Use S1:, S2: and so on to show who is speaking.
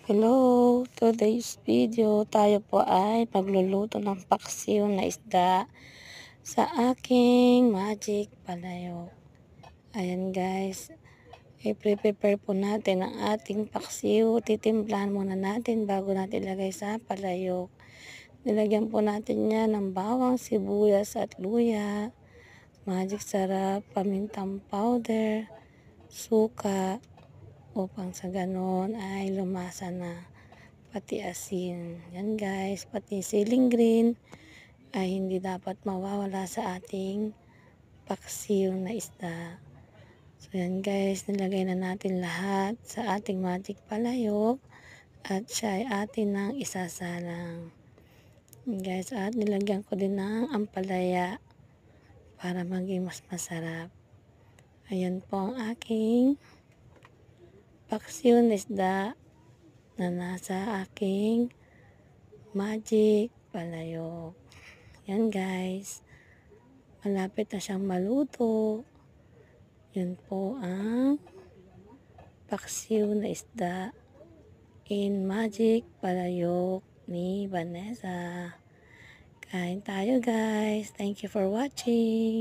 S1: Hello! Today's video, tayo po ay pagluluto ng paksiw na isda sa aking magic palayok. Ayan guys, i-prepare po natin ang ating paksiw. Titimplahan muna natin bago natin ilagay sa palayok. Nilagyan po natin yan ng bawang, sibuyas at luya, magic sarap, pamintang powder, suka, upang sa ganon ay lumasa na pati asin. Yan guys, pati siling green ay hindi dapat mawawala sa ating paksiw na isda. So yan guys, nilagay na natin lahat sa ating magic palayok at siya ay atin nang isasalang. Yan guys, at nilagyan ko din ng ampalaya para maging mas masarap. Ayan po ang aking paksiw na isda na nasa aking magic palayok. Yan guys, malapit na siyang maluto. Yun po ang paksiw na isda in magic palayok ni Vanessa. Kain tayo guys. Thank you for watching.